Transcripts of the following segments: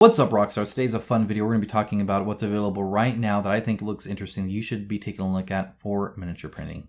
What's up, Rockstars? Today's a fun video. We're going to be talking about what's available right now that I think looks interesting you should be taking a look at for miniature printing.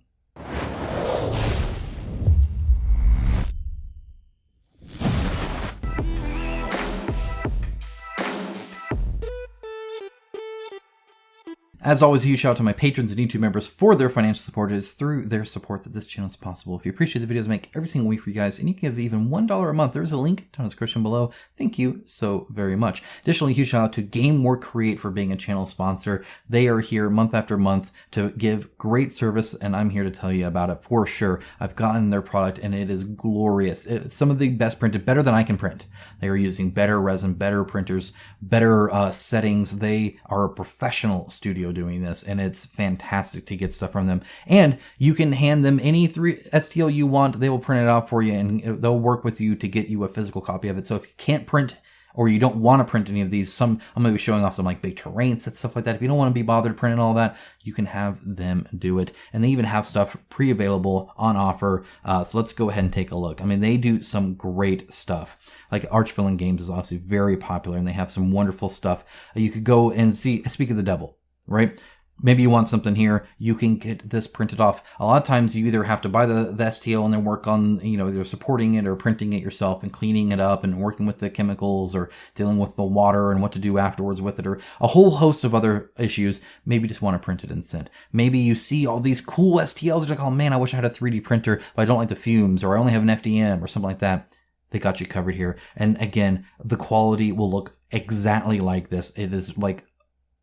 As always, a huge shout out to my patrons and YouTube members for their financial support. It is through their support that this channel is possible. If you appreciate the videos, make everything we for you guys, and you can give even $1 a month. There's a link down in the description below. Thank you so very much. Additionally, a huge shout out to GameWorkCreate for being a channel sponsor. They are here month after month to give great service, and I'm here to tell you about it for sure. I've gotten their product, and it is glorious. It's some of the best printed, better than I can print. They are using better resin, better printers, better settings. They are a professional studio doing this, and it's fantastic to get stuff from them. And you can hand them any STL you want. They will print it out for you, and they'll work with you to get you a physical copy of it. So if you can't print or you don't want to print any of these, I'm going to be showing off some like big terrain sets, stuff like that. If you don't want to be bothered printing all that, you can have them do it. And they even have stuff pre-available on offer. So let's go ahead and take a look. I mean, they do some great stuff. Like Archvillain Games is obviously very popular, and they have some wonderful stuff. You could go and see, speak of the devil, right? Maybe you want something here, you can get this printed off. A lot of times you either have to buy the STL and then work on, either supporting it or printing it yourself and cleaning it up and working with the chemicals or dealing with the water and what to do afterwards with it, or a whole host of other issues. Maybe you just want to print it and send. Maybe you see all these cool STLs, you're like, oh man, I wish I had a 3D printer, but I don't like the fumes, or I only have an FDM or something like that. They got you covered here. And again, the quality will look exactly like this. It is like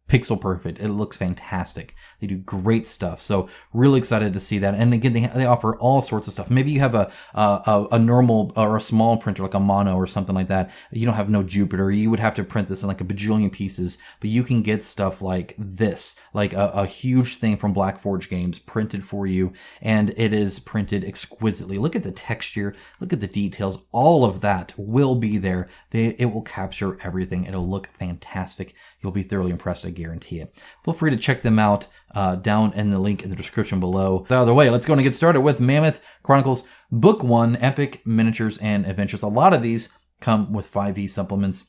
pixel perfect. It looks fantastic. They do great stuff. So really excited to see that. And again, they offer all sorts of stuff. Maybe you have a normal or a small printer like a Mono or something like that. You don't have no Jupiter. You would have to print this in like a bajillion pieces, but you can get stuff like this, like a huge thing from Black Forge Games printed for you. And it is printed exquisitely. Look at the texture. Look at the details. All of that will be there. It will capture everything. It'll look fantastic. You'll be thoroughly impressed, I guarantee it. Feel free to check them out down in the link in the description below. Out of the way, let's go and get started with Mammoth Chronicles Book 1, Epic Miniatures and Adventures. A lot of these come with 5e supplements,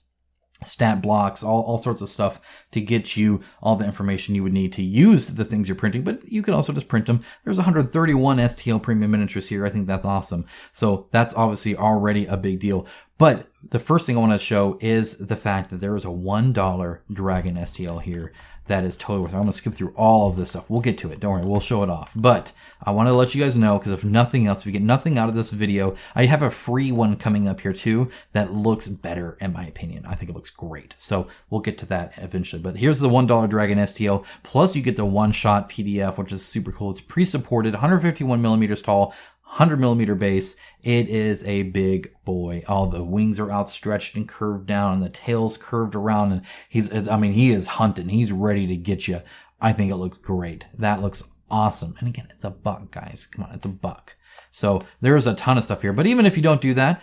stat blocks, all sorts of stuff to get you all the information you would need to use the things you're printing, but you can also just print them. There's 131 STL premium miniatures here. I think that's awesome. So that's obviously already a big deal. But the first thing I want to show is the fact that there is a $1 Dragon STL here that is totally worth it. I'm going to skip through all of this stuff. We'll get to it. Don't worry. We'll show it off. But I want to let you guys know, because if nothing else, if you get nothing out of this video, I have a free one coming up here too that looks better, in my opinion. I think it looks great. So we'll get to that eventually. But here's the $1 Dragon STL. Plus you get the one-shot PDF, which is super cool. It's pre-supported, 151 millimeters tall, 100mm base. It is a big boy. All the wings are outstretched and curved down, and the tail's curved around, and he is hunting. He's ready to get you. I think it looks great. That looks awesome. And again, it's a buck, guys. Come on, it's a buck. So there's a ton of stuff here. But even if you don't do that,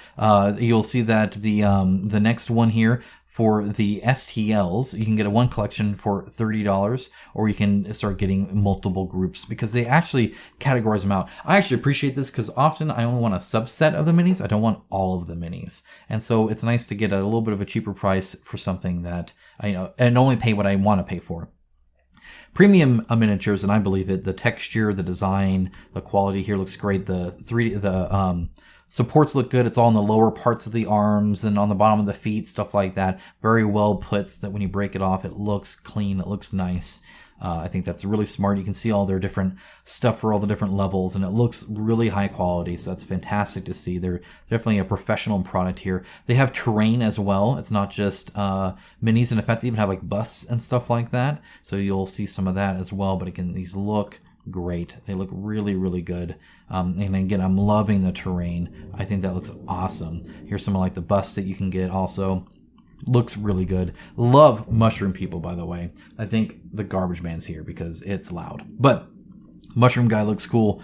you'll see that the next one here, for the STLs, you can get one collection for $30, or you can start getting multiple groups because they actually categorize them out. I actually appreciate this because often I only want a subset of the minis. I don't want all of the minis. And so it's nice to get a little bit of a cheaper price for something that and only pay what I want to pay for. Premium miniatures, and I believe it, the texture, the design, the quality here looks great. The supports look good. It's all in the lower parts of the arms and on the bottom of the feet, stuff like that. Very well put so that when you break it off, it looks clean. It looks nice. I think that's really smart. You can see all their different stuff for all the different levels, and it looks really high quality. So that's fantastic to see. They're definitely a professional product here. They have terrain as well. It's not just minis. And in fact, they even have like busts and stuff like that. So you'll see some of that as well. But again, these look great. They look really, really good. And again, I'm loving the terrain. I think that looks awesome. Here's some of like the busts that you can get also. Looks really good. Love Mushroom People, by the way. I think the garbage man's here because it's loud. But Mushroom Guy looks cool.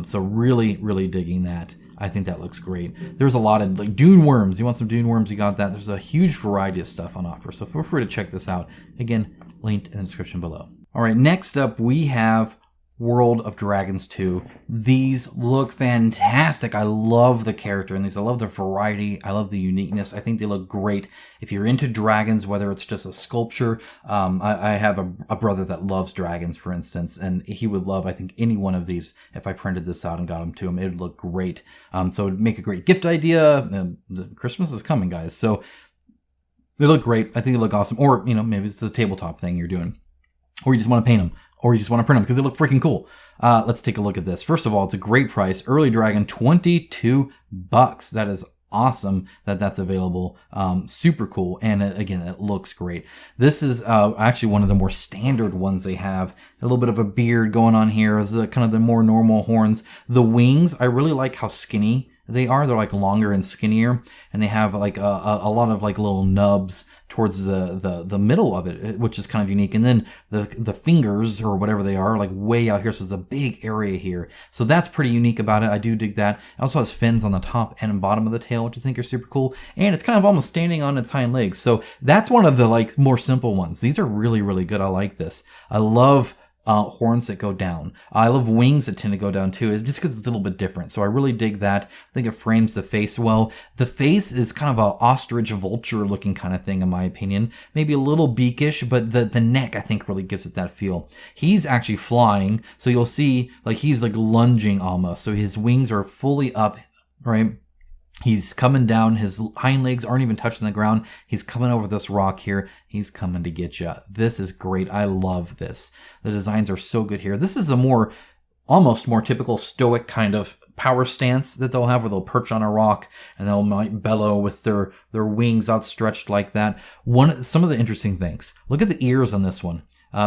So really, really digging that. I think that looks great. There's a lot of like Dune Worms. You want some Dune Worms? You got that. There's a huge variety of stuff on offer. So feel free to check this out. Again, linked in the description below. All right, next up we have World of Dragons 2. These look fantastic. I love the character in these. I love the variety. I love the uniqueness. I think they look great. If you're into dragons, whether it's just a sculpture, I have a brother that loves dragons, for instance, and he would love, I think, any one of these. If I printed this out and got them to him, it would look great. So it would make a great gift idea. Christmas is coming, guys. So they look great. I think they look awesome. Or, maybe it's the tabletop thing you're doing. Or you just want to paint them. Or you just want to print them because they look freaking cool. Let's take a look at this. First of all, it's a great price. Early Dragon, $22. That is awesome that that's available. Super cool. And again, it looks great. This is actually one of the more standard ones they have. A little bit of a beard going on here. Is kind of the more normal horns. The wings, I really like how skinny they are. They're like longer and skinnier, and they have like a lot of like little nubs towards the middle of it, which is kind of unique. And then the fingers or whatever they are like way out here, so there's a big area here. So that's pretty unique about it. I do dig that. It also has fins on the top and bottom of the tail, which I think are super cool. And it's kind of almost standing on its hind legs. So that's one of the like more simple ones. These are really, really good. I like this. I love horns that go down. I love wings that tend to go down too, just because it's a little bit different. So I really dig that. I think it frames the face well. The face is kind of a ostrich vulture looking kind of thing in my opinion. Maybe a little beakish, but the neck I think really gives it that feel. He's actually flying, so you'll see like he's like lunging almost. So his wings are fully up, right? He's coming down. His hind legs aren't even touching the ground. He's coming over this rock here. He's coming to get you. This is great. I love this. The designs are so good here. This is a almost more typical stoic kind of power stance that they'll have, where they'll perch on a rock and they'll might bellow with their wings outstretched like that. Some of the interesting things. Look at the ears on this one.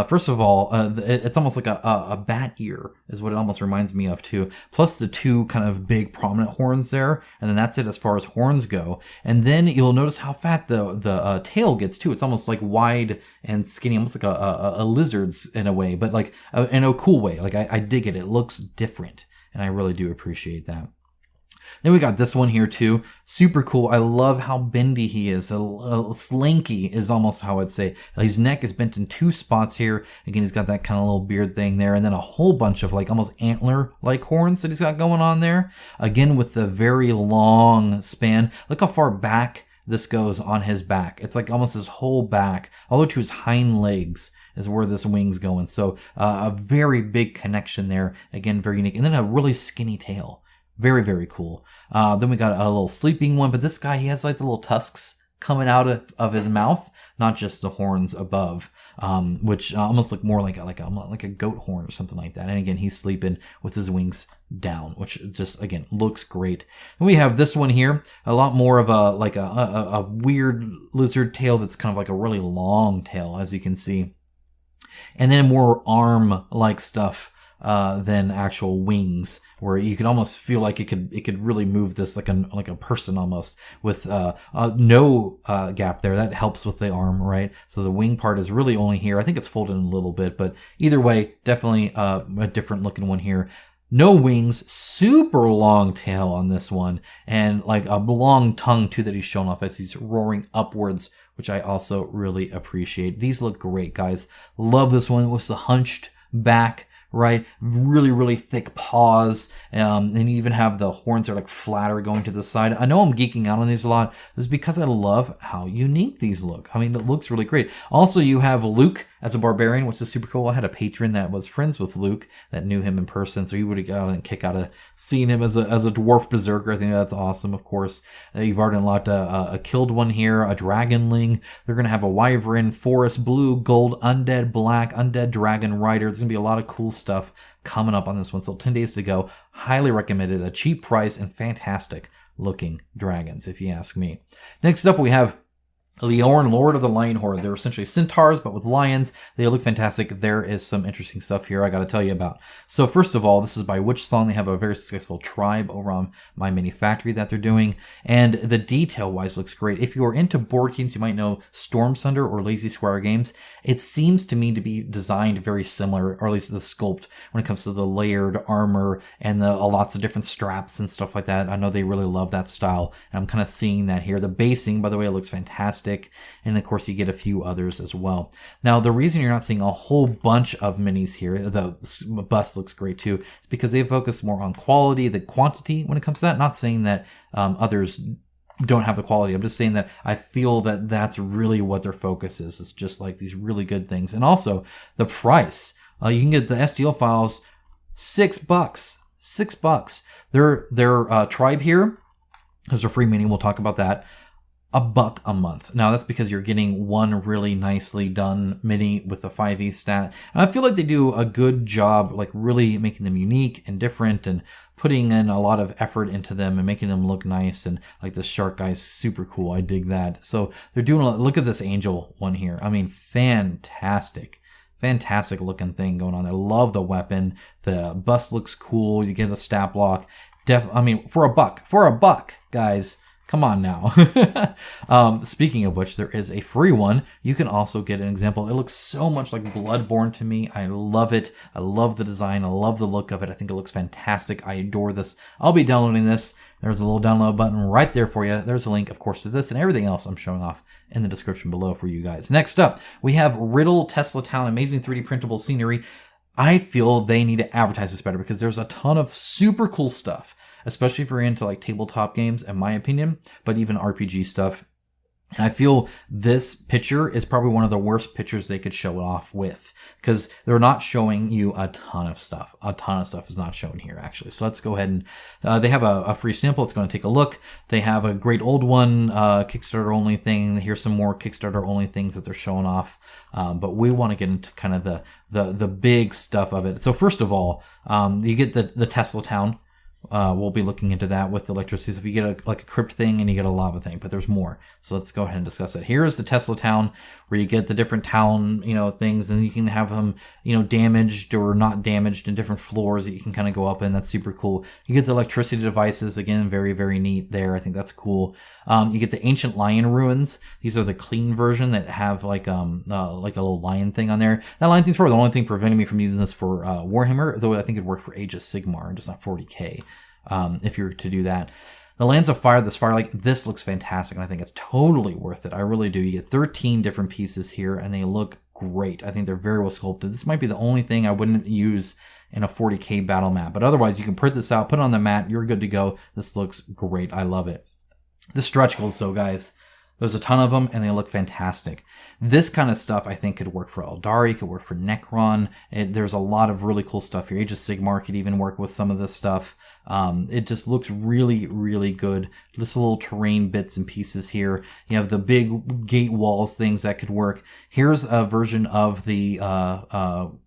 First of all, it's almost like a bat ear is what it almost reminds me of too. Plus the two kind of big prominent horns there, and then that's it as far as horns go. And then you'll notice how fat the tail gets too. It's almost like wide and skinny, almost like a lizard's in a way, but like in a cool way. Like I dig it. It looks different, and I really do appreciate that. Then we got this one here too. Super cool. I love how bendy he is. Slinky is almost how I'd say. His neck is bent in two spots here. Again, he's got that kind of little beard thing there. And then a whole bunch of like almost antler-like horns that he's got going on there. Again, with the very long span. Look how far back this goes on his back. It's like almost his whole back, all the way to his hind legs is where this wing's going. So a very big connection there. Again, very unique. And then a really skinny tail. Very, very cool. Then we got a little sleeping one, but this guy, he has like the little tusks coming out of his mouth, not just the horns above, which almost look more like a goat horn or something like that. And again, he's sleeping with his wings down, which just, again, looks great. And we have this one here, a lot more of a weird lizard tail that's kind of like a really long tail, as you can see. And then more arm-like stuff than actual wings, where you could almost feel like it could really move this like a person almost, with no gap there. That helps with the arm, right? So the wing part is really only here. I think it's folded in a little bit, but either way, definitely a different looking one here. No wings, super long tail on this one, and like a long tongue too that he's showing off as he's roaring upwards, which I also really appreciate. These look great, guys. Love this one with the hunched back, right? Really, really thick paws. And you even have the horns that are like flatter going to the side. I know I'm geeking out on these a lot. This is because I love how unique these look. I mean, it looks really great. Also, you have Luke as a barbarian, which is super cool. I had a patron that was friends with Luke that knew him in person, so he would have gotten a kick out of seeing him as a dwarf berserker. I think that's awesome, of course. You've already unlocked a killed one here, a dragonling. They're going to have a wyvern, forest blue, gold, undead black, undead dragon rider. There's going to be a lot of cool stuff coming up on this one. So 10 days to go. Highly recommended. A cheap price and fantastic looking dragons, if you ask me. Next up, we have Leoren, Lord of the Lionhorde. They're essentially centaurs, but with lions. They look fantastic. There is some interesting stuff here I got to tell you about. So first of all, this is by Witchsong. They have a very successful tribe over on My Mini Factory that they're doing, and the detail-wise looks great. If you're into board games, you might know Storm Sunder or Lazy Squire Games. It seems to me to be designed very similar, or at least the sculpt, when it comes to the layered armor and the lots of different straps and stuff like that. I know they really love that style, and I'm kind of seeing that here. The basing, by the way, it looks fantastic. fantastic. And of course, you get a few others as well. Now, the reason you're not seeing a whole bunch of minis here, the bust looks great too, is because they focus more on quality than quantity when it comes to that. Not saying that others don't have the quality. I'm just saying that I feel that that's really what their focus is. It's just like these really good things. And also the price. You can get the STL files $6. $6. Their tribe here, there's a free mini. We'll talk about that. $1 a month. Now that's because you're getting one really nicely done mini with a 5e stat. And I feel like they do a good job, like really making them unique and different and putting in a lot of effort into them and making them look nice. And like this shark guy's super cool. I dig that. So they're doing a lot. Look at this angel one here. I mean, fantastic. Fantastic looking thing going on there. Love the weapon. The bust looks cool. You get a stat block. I mean, for a buck, guys. Come on now. Speaking of which, there is a free one. You can also get an example. It looks so much like Bloodborne to me. I love it. I love the design. I love the look of it. I think it looks fantastic. I adore this. I'll be downloading this. There's a little download button right there for you. There's a link, of course, to this and everything else I'm showing off in the description below for you guys. Next up, we have Riddle Tesla Town, amazing 3D printable scenery. I feel they need to advertise this better because there's a ton of super cool stuff, especially if you're into like tabletop games, in my opinion, but even RPG stuff. And I feel this picture is probably one of the worst pictures they could show it off with because they're not showing you a ton of stuff. A ton of stuff is not shown here, actually. So let's go ahead and they have a free sample. It's going to take a look. They have a great old one, Kickstarter only thing. Here's some more Kickstarter only things that they're showing off. But we want to get into kind of the big stuff of it. So first of all, you get the Tesla Town. We'll be looking into that with electricity. So if you get a crypt thing and you get a lava thing, but there's more. So let's go ahead and discuss it. Here is the Tesla Town where you get the different town, things, and you can have them, damaged or not damaged in different floors that you can kind of go up in. That's super cool. You get the electricity devices. Again, very, very neat there. I think that's cool. You get the ancient lion ruins. These are the clean version that have like a little lion thing on there. That lion thing's probably the only thing preventing me from using this for Warhammer, though I think it'd work for Age of Sigmar, just not 40k. If you were to do that. The Lands of Fire, this looks fantastic, and I think it's totally worth it. I really do. You get 13 different pieces here, and they look great. I think they're very well sculpted. This might be the only thing I wouldn't use in a 40k battle map, but otherwise you can print this out, put it on the mat, you're good to go. This looks great. I love it. The stretch goals, though, guys. There's a ton of them, and they look fantastic. This kind of stuff, I think, could work for Eldari, could work for Necron. There's a lot of really cool stuff here. Age of Sigmar could even work with some of this stuff. It just looks really, really good. Just little terrain bits and pieces here. You have the big gate walls things that could work. Here's a version of the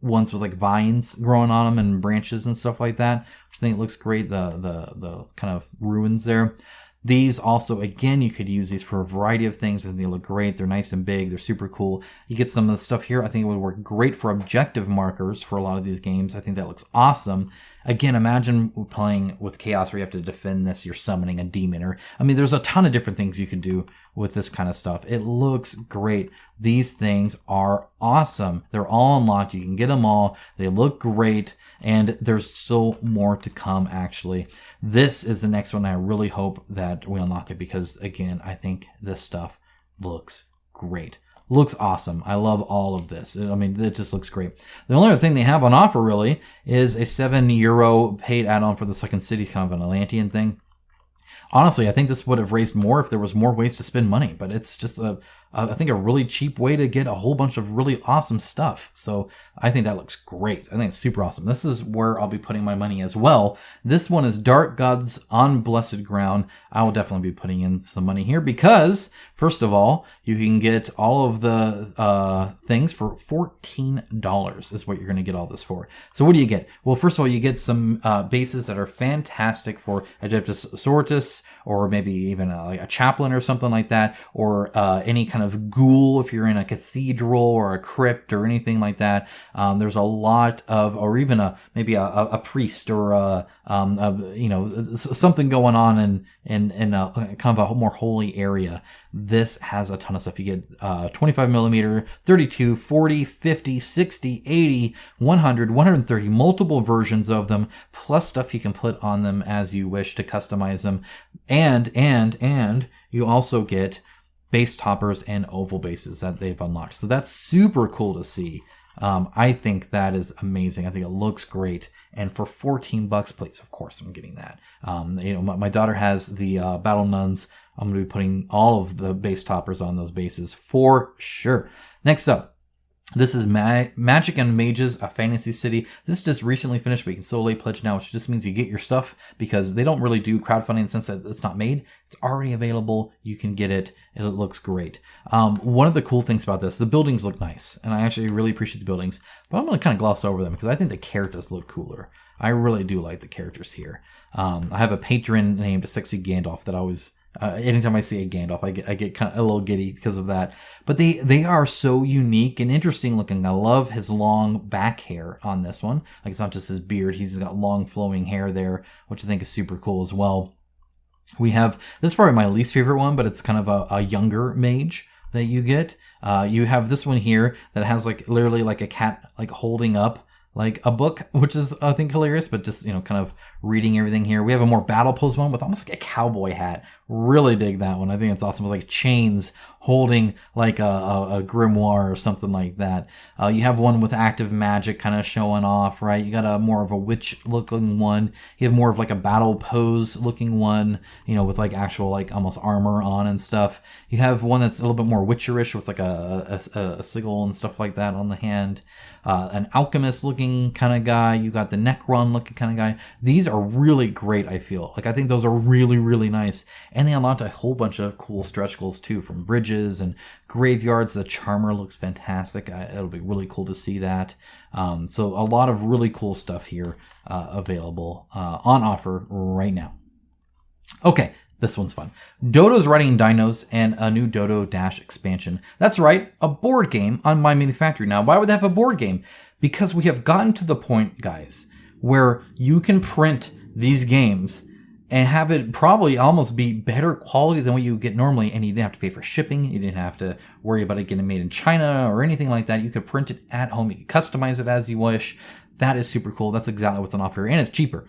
ones with like vines growing on them and branches and stuff like that, which I think looks great. The kind of ruins there. These also, again, you could use these for a variety of things, and they look great. They're nice and big. They're super cool. You get some of the stuff here. I think it would work great for objective markers for a lot of these games. I think that looks awesome. Again, imagine playing with Chaos where you have to defend this. You're summoning a demon. There's a ton of different things you could do with this kind of stuff. It looks great. These things are awesome. They're all unlocked. You can get them all. They look great. And there's still more to come, actually. This is the next one. I really hope that we unlock it because, again, I think this stuff looks great. Looks awesome. I love all of this. It just looks great. The only other thing they have on offer, really, is a €7 paid add-on for the Second City, kind of an Atlantean thing. Honestly, I think this would have raised more if there was more ways to spend money, but it's just I think a really cheap way to get a whole bunch of really awesome stuff. So I think that looks great. I think it's super awesome. This is where I'll be putting my money as well. This one is Dark Gods on Blessed Ground. I will definitely be putting in some money here because, first of all, you can get all of the things for $14 is what you're going to get all this for. So what do you get? Well, first of all, you get some bases that are fantastic for Adeptus Sortus, or maybe even like a chaplain or something like that, or any kind of ghoul if you're in a cathedral or a crypt or anything like that. There's a lot of, or even maybe a priest or something going on in a kind of a more holy area. This has a ton of stuff. You get 25 millimeter, 32, 40, 50, 60, 80, 100, 130, multiple versions of them, plus stuff you can put on them as you wish to customize them. And you also get base toppers and oval bases that they've unlocked. So that's super cool to see. I think that is amazing. I think it looks great. And for $14, please, of course, I'm getting that. My daughter has the Battle Nuns. I'm going to be putting all of the base toppers on those bases for sure. Next up, this is Magic and Mages, a Fantasy City. This just recently finished, but you can still late pledge now, which just means you get your stuff because they don't really do crowdfunding in the sense that it's not made. It's already available. You can get it. It looks great. One of the cool things about this, the buildings look nice, and I actually really appreciate the buildings, but I'm going to kind of gloss over them because I think the characters look cooler. I really do like the characters here. I have a patron named Sexy Gandalf that I always... anytime I see a Gandalf, I get kind of a little giddy because of that. But they are so unique and interesting looking. I love his long back hair on this one. Like, it's not just his beard. He's got long flowing hair there, which I think is super cool as well. We have, this is probably my least favorite one, but it's kind of a younger mage that you get. You have this one here that has like literally like a cat like holding up like a book, which is, I think, hilarious, but just, kind of reading everything here. We have a more battle pose one with almost like a cowboy hat. Really dig that one. I think it's awesome with like chains holding like a grimoire or something like that. You have one with active magic kind of showing off, right? You got a more of a witch looking one. You have more of like a battle pose looking one, with like actual like almost armor on and stuff. You have one that's a little bit more witcherish with like a sigil and stuff like that on the hand. An alchemist looking kind of guy. You got the Necron looking kind of guy. These are really great, I feel. Like, I think those are really, really nice. And they unlocked a whole bunch of cool stretch goals too, from bridges and graveyards. The Charmer looks fantastic. It'll be really cool to see that. So a lot of really cool stuff here available on offer right now. Okay. This one's fun. Dodos riding Dinos and a new Dodo Dash expansion. That's right, a board game on My Mini Factory. Now, why would they have a board game? Because we have gotten to the point, guys, where you can print these games and have it probably almost be better quality than what you get normally, and you didn't have to pay for shipping. You didn't have to worry about it getting made in China or anything like that. You could print it at home. You could customize it as you wish. That is super cool. That's exactly what's on offer, and it's cheaper.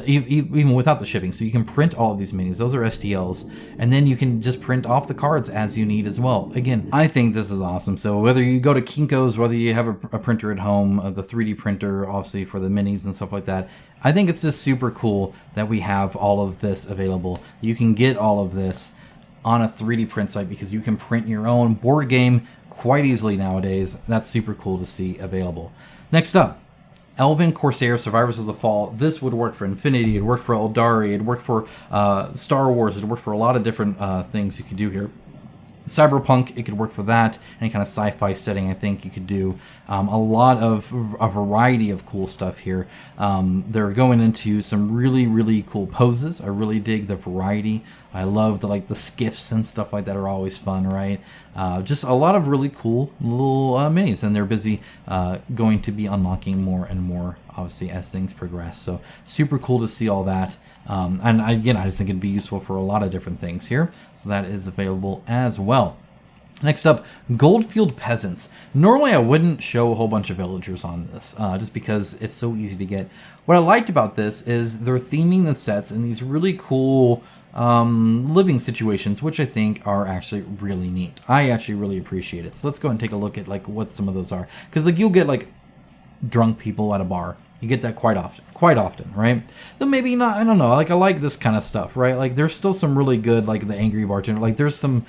Even without the shipping. So you can print all of these minis. Those are STLs. And then you can just print off the cards as you need as well. Again, I think this is awesome. So whether you go to Kinko's, whether you have a printer at home, the 3D printer, obviously for the minis and stuff like that, I think it's just super cool that we have all of this available. You can get all of this on a 3D print site because you can print your own board game quite easily nowadays. That's super cool to see available. Next up, Elven, Corsairs, Survivors of the Fall. This would work for Infinity, it'd work for Eldari, it'd work for Star Wars, it'd work for a lot of different things you could do here. Cyberpunk, it could work for that. Any kind of sci-fi setting, I think you could do a variety of cool stuff here. They're going into some really, really cool poses. I really dig the variety. I love the skiffs and stuff like that are always fun, right? Just a lot of really cool little minis, and they're busy going to be unlocking more and more, obviously, as things progress. So super cool to see all that. And again, I just think it'd be useful for a lot of different things here. So that is available as well. Next up, Goldfield Peasants. Normally I wouldn't show a whole bunch of villagers on this, just because it's so easy to get. What I liked about this is they're theming the sets in these really cool living situations, which I think are actually really neat. I actually really appreciate it. So let's go and take a look at what some of those are. Because you'll get drunk people at a bar. You get that quite often, right? So maybe not, I don't know, I like this kind of stuff, right? There's still some really good, the angry bartender, there's some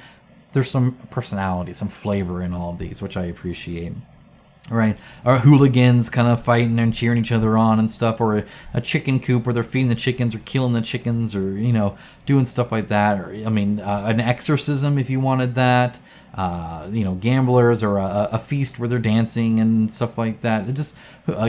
personality, some flavor in all of these, which I appreciate, right? Or hooligans kind of fighting and cheering each other on and stuff, or a chicken coop where they're feeding the chickens or killing the chickens, or, doing stuff like that, or, an exorcism if you wanted that. Gamblers, or a feast where they're dancing and stuff like that. It just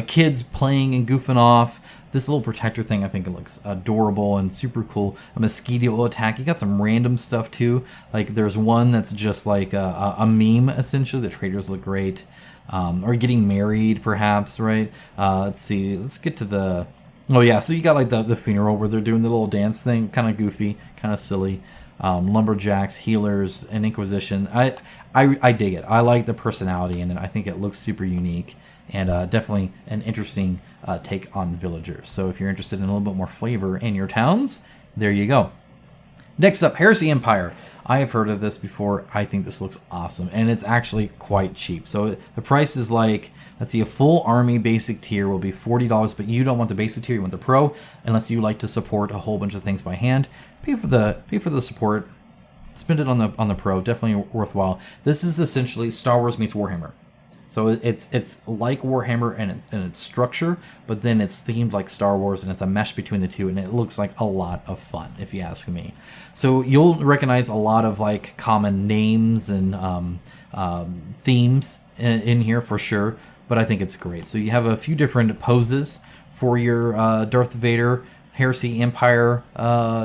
kids playing and goofing off. This little protector thing, I think it looks adorable and super cool. A mosquito attack. You got some random stuff too. There's one that's just a meme essentially. The traders look great. Or getting married perhaps, right? Let's see. Let's get to the. Oh yeah. So you got the funeral where they're doing the little dance thing. Kind of goofy. Kind of silly. Lumberjacks, healers, and Inquisition. I dig it. I like the personality in it. I think it looks super unique, and definitely an interesting take on villagers. So if you're interested in a little bit more flavor in your towns, there you go. Next up, Heresy Empire. I have heard of this before. I think this looks awesome, and it's actually quite cheap. So the price is like, let's see, a full army basic tier will be $40, but you don't want the basic tier, you want the pro, unless you like to support a whole bunch of things by hand. Pay for the support. Spend it on the pro. Definitely worthwhile. This is essentially Star Wars meets Warhammer. So it's like Warhammer and its structure, but then it's themed like Star Wars, and it's a mesh between the two, and it looks like a lot of fun, if you ask me. So you'll recognize a lot of like common names and themes in here for sure, but I think it's great. So you have a few different poses for your Darth Vader Heresy Empire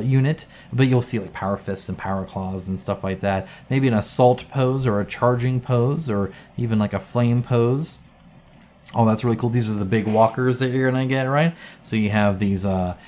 unit, but you'll see like power fists and power claws and stuff like that. Maybe an assault pose or a charging pose or even like a flame pose. Oh, that's really cool. These are the big walkers that you're gonna get, right? So you have these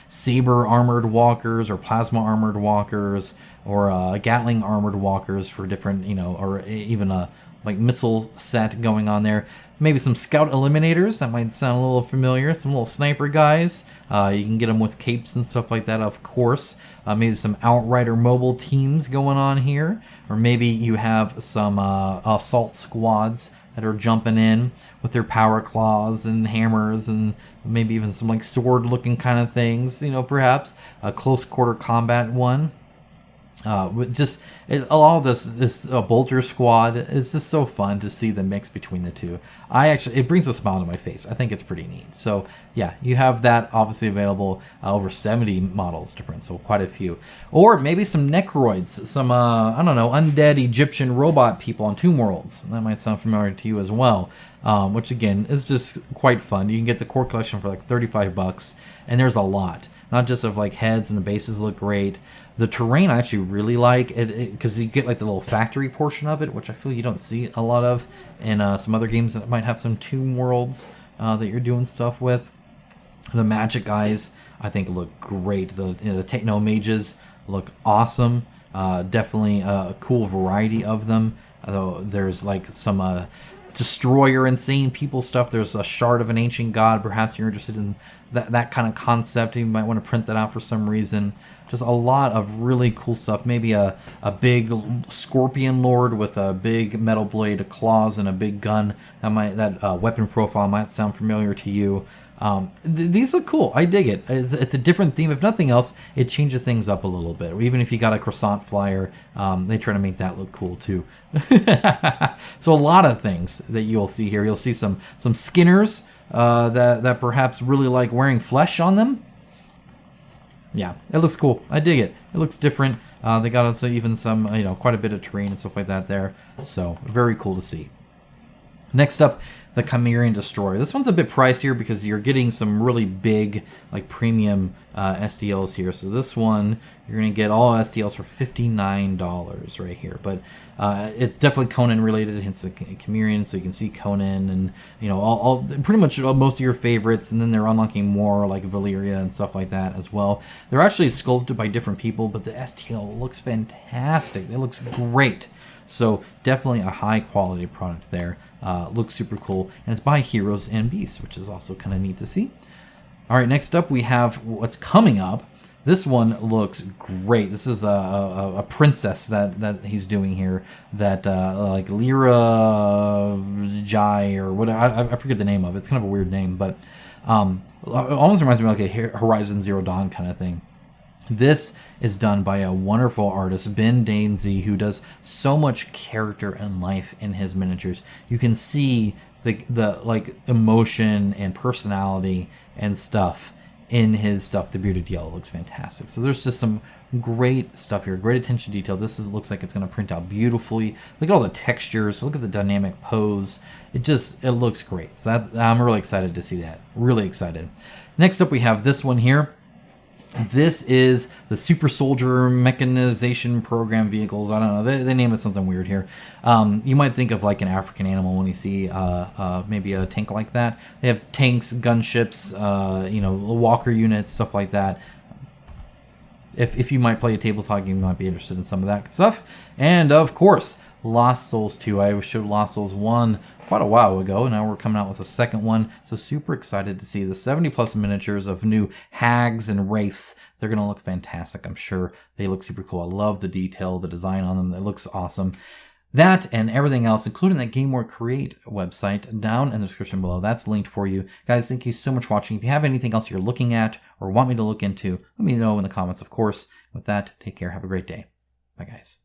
saber armored walkers or plasma armored walkers or Gatling armored walkers for different, or even a like missile set going on there. Maybe some scout eliminators, that might sound a little familiar. Some little sniper guys. You can get them with capes and stuff like that, of course. Maybe some outrider mobile teams going on here. Or maybe you have some assault squads that are jumping in with their power claws and hammers and maybe even some like sword looking kind of things, perhaps. A close quarter combat one. A lot of this bolter squad is just so fun to see the mix between the two. It brings a smile to my face. I think it's pretty neat. So yeah, you have that obviously available, over 70 models to print, so quite a few. Or maybe some Necroids, some undead Egyptian robot people on Tomb Worlds. That might sound familiar to you as well. Which again is just quite fun. You can get the core collection for like $35, and there's a lot. Not just of like heads, and the bases look great. The terrain I actually really like it because you get like the little factory portion of it, which I feel you don't see a lot of in some other games that might have some Tomb Worlds that you're doing stuff with. The magic guys I think look great. The techno mages look awesome. Definitely a cool variety of them. There's like some destroyer insane people stuff. There's a shard of an ancient god. Perhaps you're interested in that kind of concept. You might want to print that out for some reason. Just a lot of really cool stuff. Maybe a big scorpion lord with a big metal blade, claws, and a big gun. That weapon profile might sound familiar to you. These look cool. I dig it. It's a different theme. If nothing else, it changes things up a little bit. Even if you got a croissant flyer, they try to make that look cool too. So a lot of things that you'll see here. You'll see some skinners that perhaps really like wearing flesh on them. Yeah, it looks cool. I dig it. It looks different. They got also even some, quite a bit of terrain and stuff like that there. So very cool to see. Next up, the Cimmerian Destoryer. This one's a bit pricier because you're getting some really big, like premium STLs here. So this one, you're going to get all STLs for $59 right here. But it's definitely Conan related, hence the Cimmerian. So you can see Conan and, all pretty much most of your favorites. And then they're unlocking more like Valyria and stuff like that as well. They're actually sculpted by different people, but the STL looks fantastic. It looks great. So definitely a high quality product there. Looks super cool, and it's by Heroes and Beasts, which is also kind of neat to see. All right, next up we have what's coming up. This one looks great. This is a princess that he's doing here. That like Lira'h Jai or whatever. I forget the name of it. It's kind of a weird name, but almost reminds me of like a Horizon Zero Dawn kind of thing. This is done by a wonderful artist, Ben Dainsey, who does so much character and life in his miniatures. You can see the like emotion and personality and stuff in his stuff. The Bearded Yellow looks fantastic. So there's just some great stuff here. Great attention to detail. Looks like it's going to print out beautifully. Look at all the textures. Look at the dynamic pose. It looks great. So I'm really excited to see that. Really excited. Next up we have this one here. This is the Super Soldier Mechanization Program Vehicles. I don't know. They name it something weird here. You might think of like an African animal when you see maybe a tank like that. They have tanks, gunships, walker units, stuff like that. If you might play a tabletop game, you might be interested in some of that stuff. And of course, Lost Souls 2. I showed Lost Souls 1 quite a while ago, and now we're coming out with a second one. So super excited to see the 70 plus miniatures of new hags and wraiths. They're going to look fantastic, I'm sure. They look super cool. I love the detail, the design on them. It looks awesome. That and everything else, including that GameWorkCreate website, down in the description below. That's linked for you. Guys, thank you so much for watching. If you have anything else you're looking at or want me to look into, let me know in the comments, of course. With that, take care. Have a great day. Bye, guys.